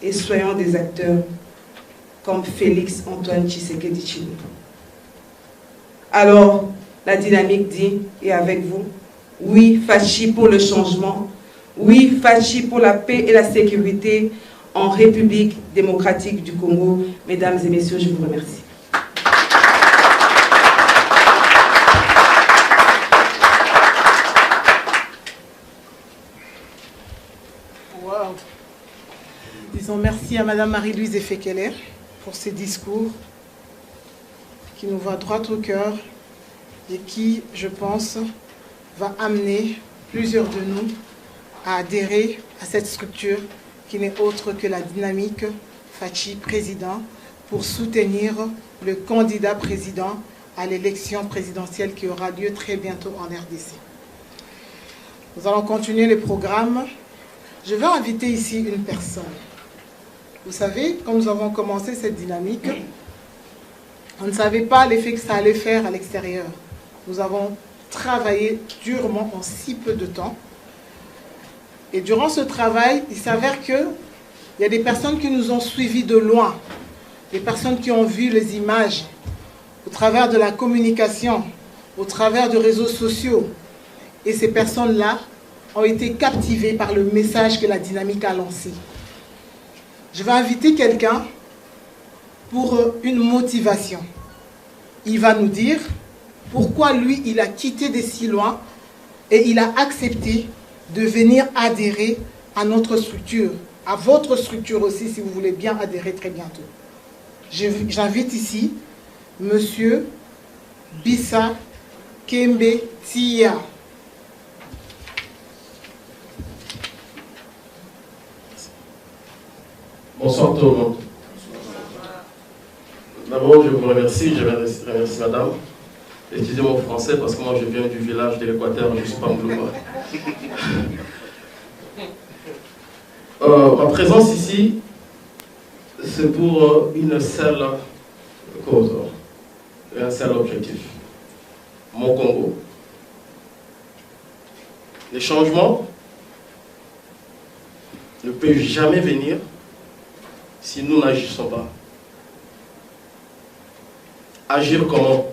et soyons des acteurs comme Félix Antoine Tshisekedi Tshilombo. Alors, la dynamique dit, et avec vous, oui, Fachi pour le changement, oui, Fachi pour la paix et la sécurité en République démocratique du Congo. Mesdames et messieurs, je vous remercie. Wow. Disons merci à Madame Marie-Louise Efekele pour ces discours qui nous va droit au cœur et qui, je pense, va amener plusieurs de nous à adhérer à cette structure qui n'est autre que la dynamique Fachi président pour soutenir le candidat président à l'élection présidentielle qui aura lieu très bientôt en RDC. Nous allons continuer le programme. Je vais inviter ici une personne. Vous savez, quand nous avons commencé cette dynamique, on ne savait pas l'effet que ça allait faire à l'extérieur. Nous avons travaillé durement en si peu de temps. Et durant ce travail, il s'avère qu'il y a des personnes qui nous ont suivis de loin, des personnes qui ont vu les images au travers de la communication, au travers de réseaux sociaux. Et ces personnes-là ont été captivées par le message que la dynamique a lancé. Je vais inviter quelqu'un pour une motivation. Il va nous dire pourquoi lui, il a quitté de si loin et il a accepté de venir adhérer à notre structure, à votre structure aussi, si vous voulez bien adhérer très bientôt. J'invite ici Monsieur Bissa Kembe Tia. Bonsoir tout le monde. D'abord, je vous remercie, je remercie madame. Excusez mon français parce que moi je viens du village de l'Équateur, je ne suis pas Moulouba. Ma présence ici, c'est pour une seule cause, un seul objectif. Mon Congo. Les changements ne peuvent jamais venir si nous n'agissons pas. Agir comment?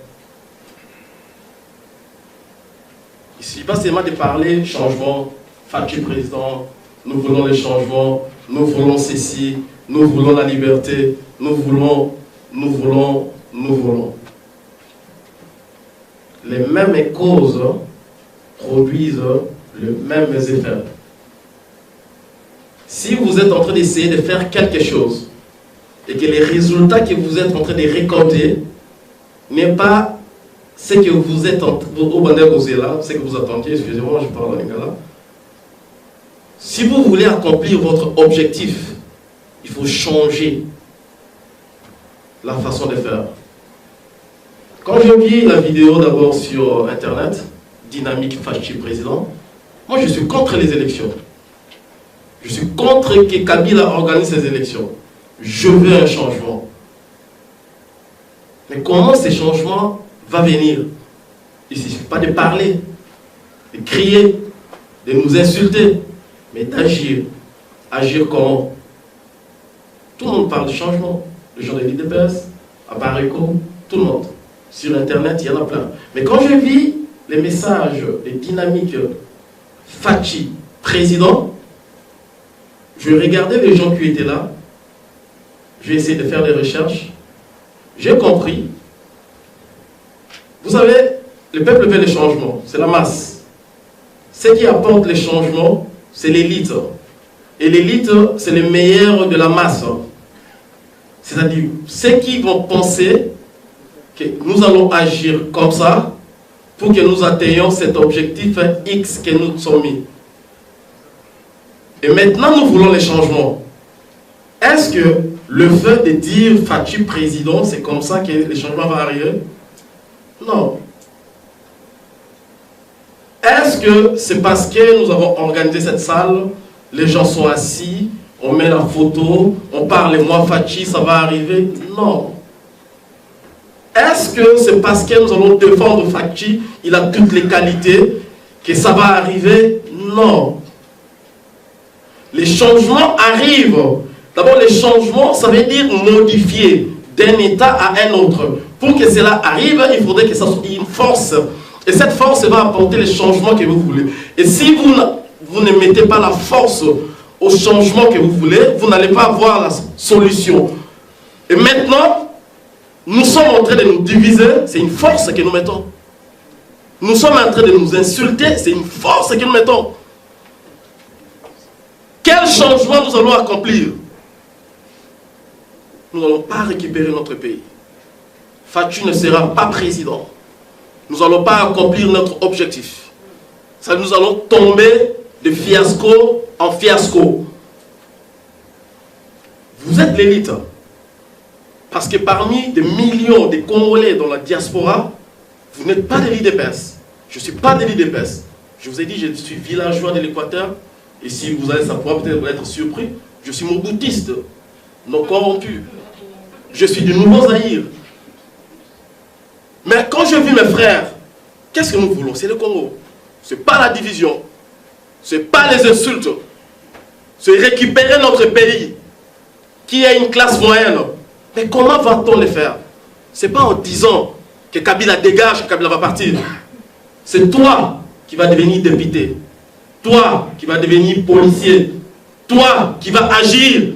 Il ne suffit pas seulement de parler changement, Fachi président, nous voulons les changements, nous voulons ceci, nous voulons la liberté, nous voulons. Les mêmes causes produisent les mêmes effets. Si vous êtes en train d'essayer de faire quelque chose et que les résultats que vous êtes en train de récolter n'est pas ce que vous êtes en train de ce que vous attendiez, excusez-moi, je parle en lingala. Si vous voulez accomplir votre objectif, il faut changer la façon de faire. Quand j'ai vu la vidéo d'abord sur Internet, Dynamique Fachi président, moi je suis contre les élections. Je suis contre que Kabila organise ces élections. Je veux un changement. Mais comment ces changements vont venir? Il ne suffit pas de parler, de crier, de nous insulter, mais d'agir. Agir comment? Tout le monde parle de changement. Les gens de l'IDPS, à Barico, tout le monde. Sur Internet, il y en a plein. Mais quand je vis les messages des dynamiques Fachi président, je regardais les gens qui étaient là, j'ai essayé de faire des recherches, j'ai compris. Vous savez, le peuple veut les changements, c'est la masse. Ce qui apporte les changements, c'est l'élite. Et l'élite, c'est le meilleur de la masse. C'est-à-dire, ceux qui vont penser que nous allons agir comme ça pour que nous atteignions cet objectif X que nous sommes mis. Et maintenant, nous voulons les changements. Est-ce que le fait de dire Fachi président, c'est comme ça que les changements vont arriver? Non. Est-ce que c'est parce que nous avons organisé cette salle, les gens sont assis, on met la photo, on parle, moi Fachi, ça va arriver? Non. Est-ce que c'est parce que nous allons défendre Fachi, il a toutes les qualités, que ça va arriver? Non. Les changements arrivent D'abord, les changements, ça veut dire modifier d'un état à un autre. Pour que cela arrive, il faudrait que ça soit une force. Et cette force va apporter les changements que vous voulez. Et si vous ne mettez pas la force au changement que vous voulez, vous n'allez pas avoir la solution. Et maintenant, nous sommes en train de nous diviser, c'est une force que nous mettons. Nous sommes en train de nous insulter, c'est une force que nous mettons. Quel changement nous allons accomplir? Nous n'allons pas récupérer notre pays. Fatou ne sera pas président. Nous n'allons pas accomplir notre objectif. Ça, nous allons tomber de fiasco en fiasco. Vous êtes l'élite. Parce que parmi des millions de Congolais dans la diaspora, vous n'êtes pas de l'IDPS. Je ne suis pas de l'IDPS. Je vous ai dit, je suis villageois de l'Équateur. Et si vous allez savoir, peut-être vous être surpris, je suis moboutiste, non corrompu. Je suis du Nouveau Zaïre. Mais quand je vis mes frères, qu'est-ce que nous voulons? C'est le Congo. Ce n'est pas la division. Ce n'est pas les insultes. C'est récupérer notre pays, qui est une classe moyenne. Mais comment va-t-on le faire? Ce n'est pas en disant que Kabila dégage, que Kabila va partir. C'est toi qui vas devenir député. Toi qui vas devenir policier. Toi qui vas agir.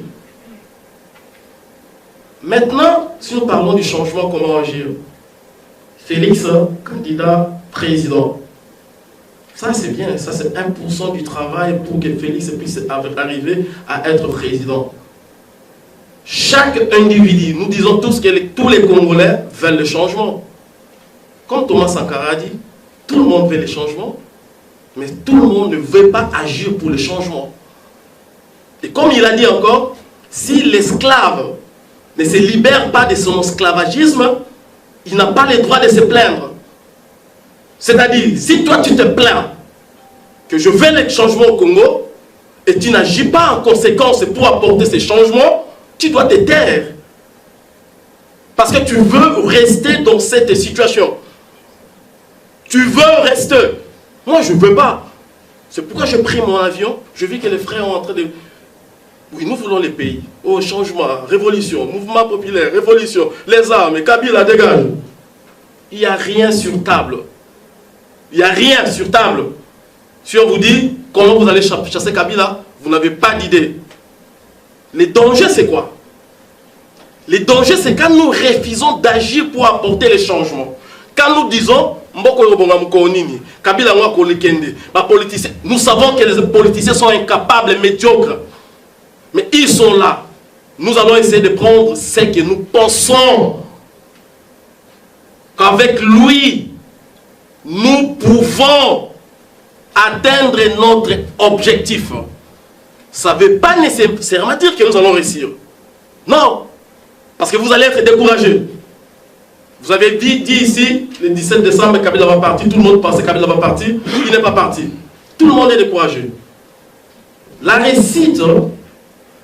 Maintenant, si nous parlons du changement, comment agir? Félix, candidat président. Ça c'est bien, ça c'est 1% du travail pour que Félix puisse arriver à être président. Chaque individu, nous disons tous que tous les Congolais veulent le changement. Comme Thomas Sankara a dit, tout le monde veut le changement, mais tout le monde ne veut pas agir pour le changement. Et comme il a dit encore, si l'esclave ne se libère pas de son esclavagisme, il n'a pas le droit de se plaindre. C'est-à-dire, si toi tu te plains que je veux le changement au Congo, et tu n'agis pas en conséquence pour apporter ces changements, tu dois te taire. Parce que tu veux rester dans cette situation. Tu veux rester. Moi, je ne veux pas. C'est pourquoi j'ai pris mon avion. Je vis que les frères sont en train de... Oui, nous voulons les pays. Oh, changement, révolution, mouvement populaire, révolution, les armes, Kabila dégage. Il n'y a rien sur table. Il n'y a rien sur table. Si on vous dit comment vous allez chasser Kabila, vous n'avez pas d'idée. Les dangers, c'est quoi? Les dangers, c'est quand nous refusons d'agir pour apporter les changements. Quand nous disons, nous savons que les politiciens sont incapables et médiocres. Mais ils sont là. Nous allons essayer de prendre ce que nous pensons. Qu'avec lui, nous pouvons atteindre notre objectif. Ça ne veut pas nécessairement dire que nous allons réussir. Non. Parce que vous allez être découragé. Vous avez dit ici, le 17 décembre, Kabila va partir. Tout le monde pensait que Kabila va partir. Il n'est pas parti. Tout le monde est découragé. La réussite,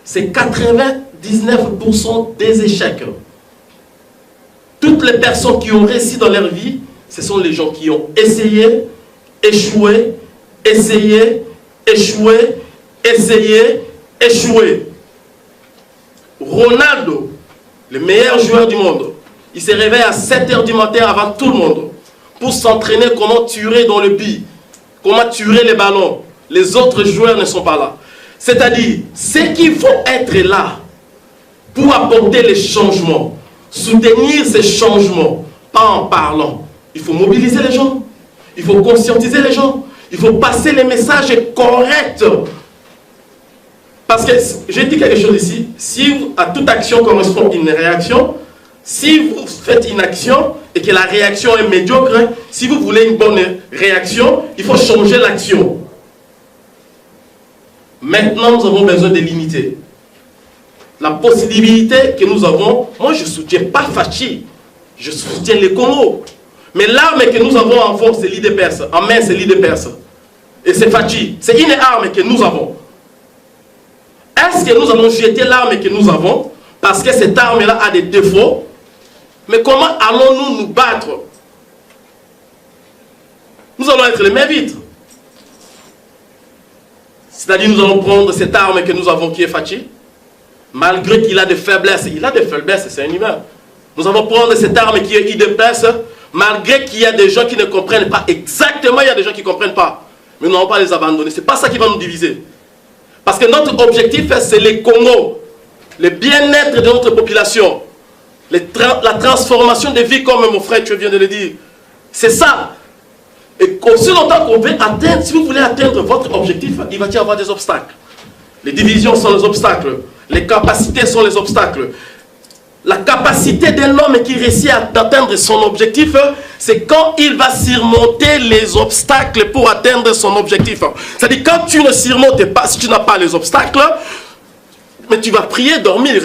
c'est 99% des échecs. Toutes les personnes qui ont réussi dans leur vie, ce sont les gens qui ont essayé, échoué, essayé, échoué, essayé, échoué. Ronaldo, le meilleur joueur du monde, il se réveille à 7 h du matin avant tout le monde pour s'entraîner comment tirer dans le but, comment tirer les ballons. Les autres joueurs ne sont pas là. C'est-à-dire, c'est qu'il faut être là pour apporter les changements, soutenir ces changements, pas en parlant. Il faut mobiliser les gens, il faut conscientiser les gens, il faut passer les messages corrects. Parce que, j'ai dit quelque chose ici, si à toute action correspond une réaction, si vous faites une action et que la réaction est médiocre, si vous voulez une bonne réaction, il faut changer l'action. Maintenant, nous avons besoin de limiter. La possibilité que nous avons, moi je ne soutiens pas Fachi, je soutiens les Congo. Mais l'arme que nous avons en force, c'est l'IDPS. En main, c'est l'IDPS. Et c'est Fachi. C'est une arme que nous avons. Est-ce que nous allons jeter l'arme que nous avons parce que cette arme-là a des défauts? Mais comment allons-nous nous battre? Nous allons être les mains vides. C'est-à-dire nous allons prendre cette arme que nous avons qui est Fachi. malgré qu'il a des faiblesses. Il a des faiblesses, c'est un humain. Nous allons prendre cette arme qui est IDPS, malgré qu'il y a des gens qui ne comprennent pas. Exactement, il y a des gens qui ne comprennent pas. Mais nous n'allons pas les abandonner. Ce n'est pas ça qui va nous diviser. Parce que notre objectif, c'est les Congo, le bien-être de notre population, la transformation des vies, comme mon frère, tu viens de le dire. C'est ça. Et aussi longtemps qu'on veut atteindre, si vous voulez atteindre votre objectif, il va y avoir des obstacles. Les divisions sont les obstacles. Les capacités sont les obstacles. La capacité d'un homme qui réussit à atteindre son objectif, c'est quand il va surmonter les obstacles pour atteindre son objectif. C'est-à-dire quand tu ne surmontes pas, si tu n'as pas les obstacles, mais tu vas prier, dormir.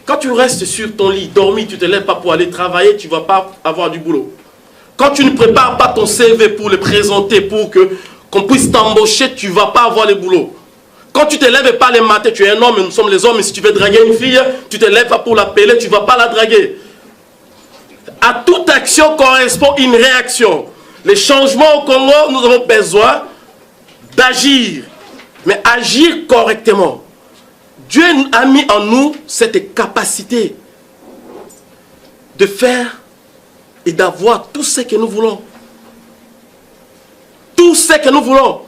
Quand tu restes sur ton lit, dormir, tu ne te lèves pas pour aller travailler, tu ne vas pas avoir du boulot. Quand tu ne prépares pas ton CV pour le présenter, pour qu'on puisse t'embaucher, tu ne vas pas avoir le boulot. Quand tu ne te lèves pas les matins, tu es un homme, nous sommes les hommes, et si tu veux draguer une fille, tu ne te lèves pas pour l'appeler, tu ne vas pas la draguer. À toute action correspond une réaction. Les changements au Congo, nous avons besoin d'agir, mais agir correctement. Dieu a mis en nous cette capacité de faire et d'avoir tout ce que nous voulons. Tout ce que nous voulons.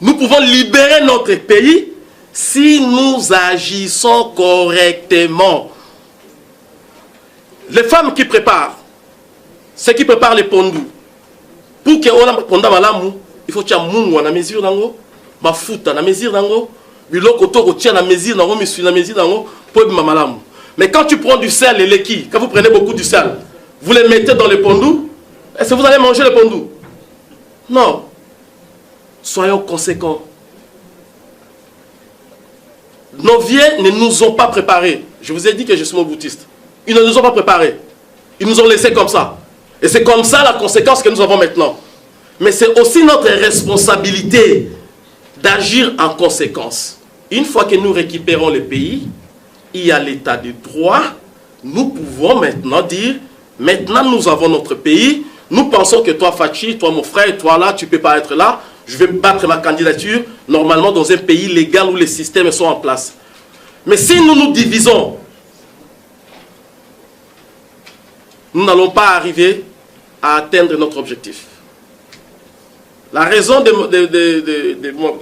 Nous pouvons libérer notre pays si nous agissons correctement. Les femmes qui préparent, ceux qui préparent les pondous, pour qu'on ait ponda malamu, il faut que tu aies mungu na mesure dango, mafuta na mesure dango, biloko to tia na mesure dango, misui na mesure dango, pour être malamu. Mais quand tu prends du sel et l'équi, quand vous prenez beaucoup du sel, vous les mettez dans les pondous, est-ce que vous allez manger les pondous? Non. Soyons conséquents. Nos vieux ne nous ont pas préparés. Je vous ai dit que je suis moboutiste. Ils ne nous ont pas préparés. Ils nous ont laissés comme ça. Et c'est comme ça la conséquence que nous avons maintenant. Mais c'est aussi notre responsabilité d'agir en conséquence. Une fois que nous récupérons le pays, il y a l'état de droit. Nous pouvons maintenant dire, maintenant nous avons notre pays. Nous pensons que toi, Fachi, toi, mon frère, toi là, tu ne peux pas être là. Je vais battre ma candidature, normalement dans un pays légal où les systèmes sont en place. Mais si nous nous divisons, nous n'allons pas arriver à atteindre notre objectif. La raison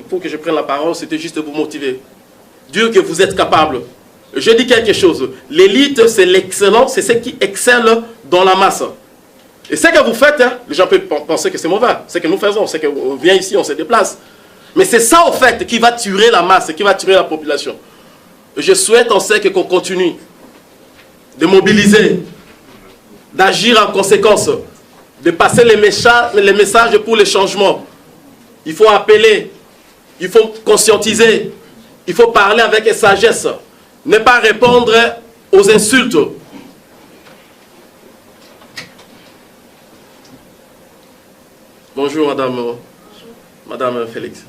pour que je prenne la parole, c'était juste de vous motiver. Dire que vous êtes capable. Je dis quelque chose. L'élite, c'est l'excellence, c'est ce qui excelle dans la masse. Et ce que vous faites, hein, les gens peuvent penser que c'est mauvais. Ce que nous faisons, c'est qu'on vient ici, on se déplace. Mais c'est ça, au fait, qui va tuer la masse, qui va tuer la population. Je souhaite, on sait qu'on continue de mobiliser, d'agir en conséquence, de passer les messages pour les changements. Il faut appeler, il faut conscientiser, il faut parler avec sagesse, ne pas répondre aux insultes. Bonjour Madame Félix.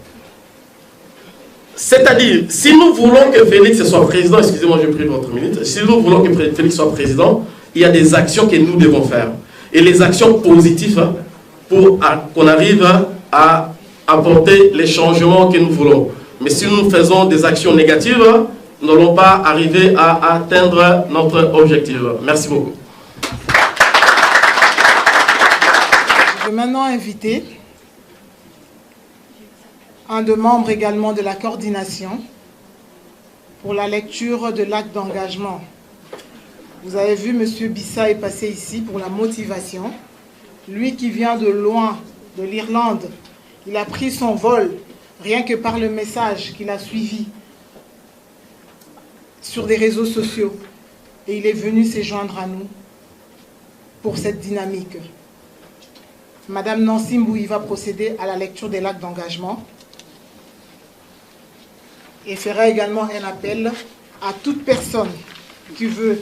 C'est-à-dire, si nous voulons que Félix soit président, excusez-moi, je prie votre minute, si nous voulons que Félix soit président, il y a des actions que nous devons faire. Et les actions positives pour qu'on arrive à apporter les changements que nous voulons. Mais si nous faisons des actions négatives, nous n'allons pas arriver à atteindre notre objectif. Merci beaucoup. Je vais maintenant inviter un des membres également de la coordination pour la lecture de l'acte d'engagement. Vous avez vu, M. Bissa est passé ici pour la motivation. Lui qui vient de loin, de l'Irlande, il a pris son vol rien que par le message qu'il a suivi sur des réseaux sociaux. Et il est venu se joindre à nous pour cette dynamique. Madame Nancy Mbouyi va procéder à la lecture des actes d'engagement et fera également un appel à toute personne qui veut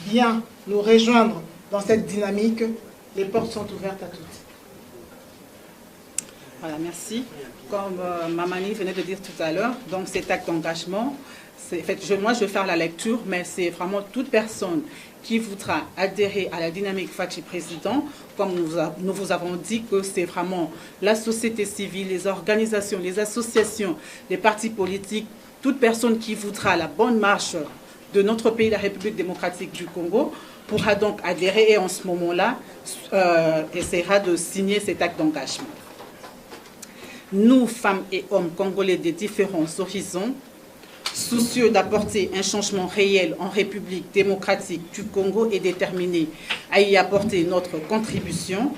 bien nous rejoindre dans cette dynamique. Les portes sont ouvertes à toutes. Voilà, merci. Comme Mamani venait de dire tout à l'heure, donc cet acte d'engagement, moi je vais faire la lecture, mais c'est vraiment toute personne qui voudra adhérer à la dynamique Fachi Président, comme nous vous avons dit que c'est vraiment la société civile, les organisations, les associations, les partis politiques, toute personne qui voudra la bonne marche de notre pays, la République démocratique du Congo, pourra donc adhérer et en ce moment-là essaiera de signer cet acte d'engagement. Nous, femmes et hommes congolais des différents horizons, soucieux d'apporter un changement réel en République démocratique du Congo et déterminés à y apporter notre contribution,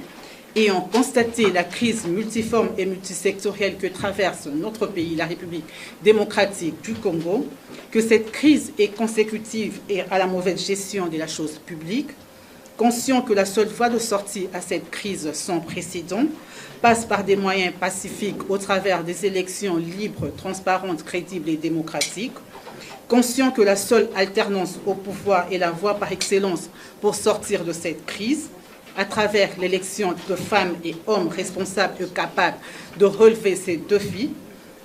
ayant constaté la crise multiforme et multisectorielle que traverse notre pays, la République démocratique du Congo, que cette crise est consécutive à la mauvaise gestion de la chose publique, conscient que la seule voie de sortie à cette crise sans précédent passe par des moyens pacifiques au travers des élections libres, transparentes, crédibles et démocratiques, conscient que la seule alternance au pouvoir est la voie par excellence pour sortir de cette crise, à travers l'élection de femmes et hommes responsables et capables de relever ces défis.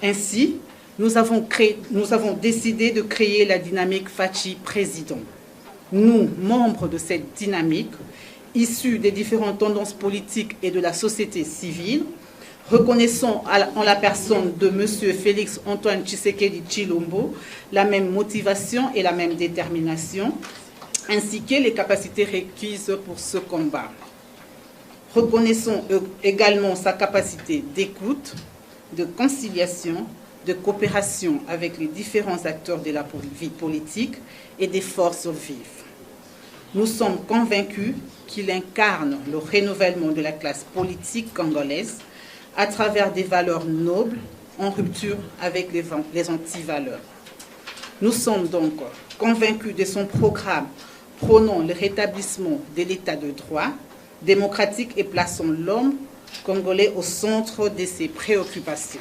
Ainsi, nous avons décidé de créer la dynamique Fachi Président. Nous, membres de cette dynamique, issus des différentes tendances politiques et de la société civile, reconnaissons en la personne de M. Félix Antoine Tshisekedi Tshilombo la même motivation et la même détermination, ainsi que les capacités requises pour ce combat. Reconnaissons également sa capacité d'écoute, de conciliation, de coopération avec les différents acteurs de la vie politique et des forces vives. Nous sommes convaincus qu'il incarne le renouvellement de la classe politique congolaise à travers des valeurs nobles en rupture avec les antivaleurs. Nous sommes donc convaincus de son programme prônant le rétablissement de l'état de droit démocratique et plaçant l'homme congolais au centre de ses préoccupations.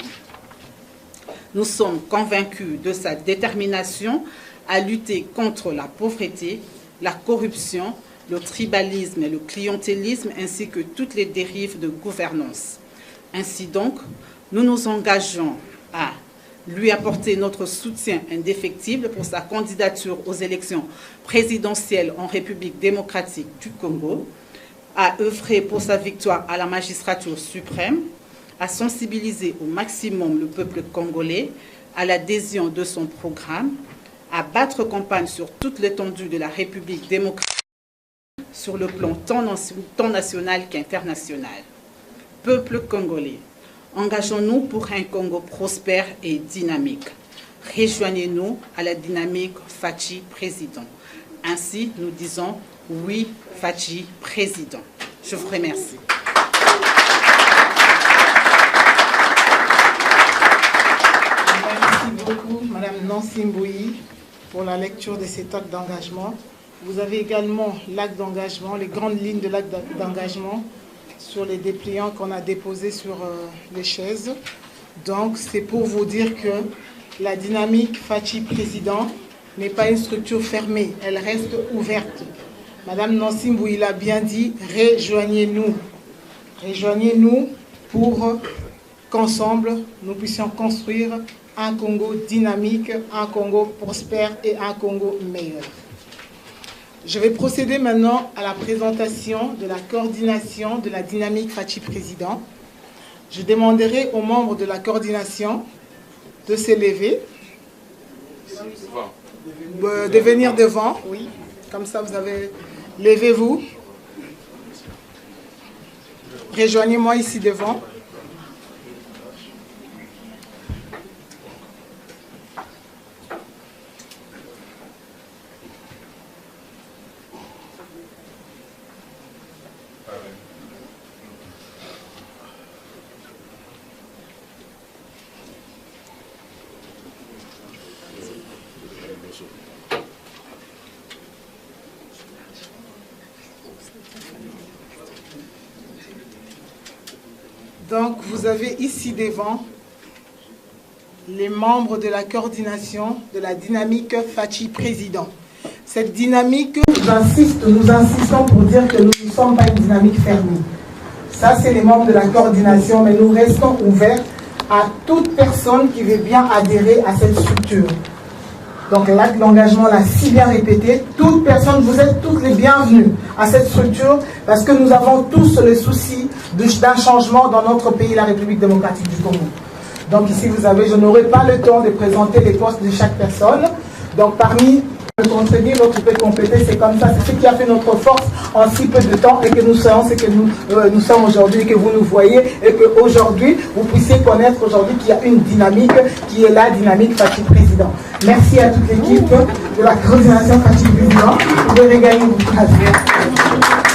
Nous sommes convaincus de sa détermination à lutter contre la pauvreté, la corruption, le tribalisme et le clientélisme, ainsi que toutes les dérives de gouvernance. Ainsi donc, nous nous engageons à lui apporter notre soutien indéfectible pour sa candidature aux élections présidentielles en République démocratique du Congo, à œuvrer pour sa victoire à la magistrature suprême, à sensibiliser au maximum le peuple congolais à l'adhésion de son programme, à battre campagne sur toute l'étendue de la République démocratique sur le plan tant national qu'international. Peuple congolais, engageons-nous pour un Congo prospère et dynamique. Rejoignez-nous à la dynamique Fachi Président. Ainsi, nous disons oui, Fachi Président. Je vous remercie. Merci beaucoup, Madame Nancy Mbouyi, pour la lecture de cet acte d'engagement. Vous avez également l'acte d'engagement, les grandes lignes de l'acte d'engagement sur les dépliants qu'on a déposés sur les chaises. Donc, c'est pour vous dire que la dynamique Fachi Président n'est pas une structure fermée, elle reste ouverte. Madame Nancy Mbouyi l'a bien dit, rejoignez-nous. Rejoignez-nous pour qu'ensemble, nous puissions construire un Congo dynamique, un Congo prospère et un Congo meilleur. Je vais procéder maintenant à la présentation de la coordination de la dynamique Fachi Président. Je demanderai aux membres de la coordination de s'élever, de venir devant. Oui, comme ça vous avez... Levez-vous. Rejoignez-moi ici devant. Donc, vous avez ici devant les membres de la coordination de la dynamique Fachi Président. Cette dynamique, nous insistons pour dire que nous ne sommes pas une dynamique fermée. Ça, c'est les membres de la coordination, mais nous restons ouverts à toute personne qui veut bien adhérer à cette structure. Donc l'acte d'engagement l'a si bien répété, toute personne, vous êtes toutes les bienvenues à cette structure parce que nous avons tous le souci d'un changement dans notre pays, la République démocratique du Congo. Donc ici vous avez, je n'aurai pas le temps de présenter les postes de chaque personne. Donc parmi le contredire, l'autre peut compléter, c'est comme ça, c'est ce qui a fait notre force en si peu de temps et que nous soyons ce que nous sommes aujourd'hui et que vous nous voyez et qu'aujourd'hui, vous puissiez connaître aujourd'hui qu'il y a une dynamique qui est la dynamique Fachi Président. Merci à toute l'équipe de la coordination Fachi Président. Vous pouvez regagner vos places.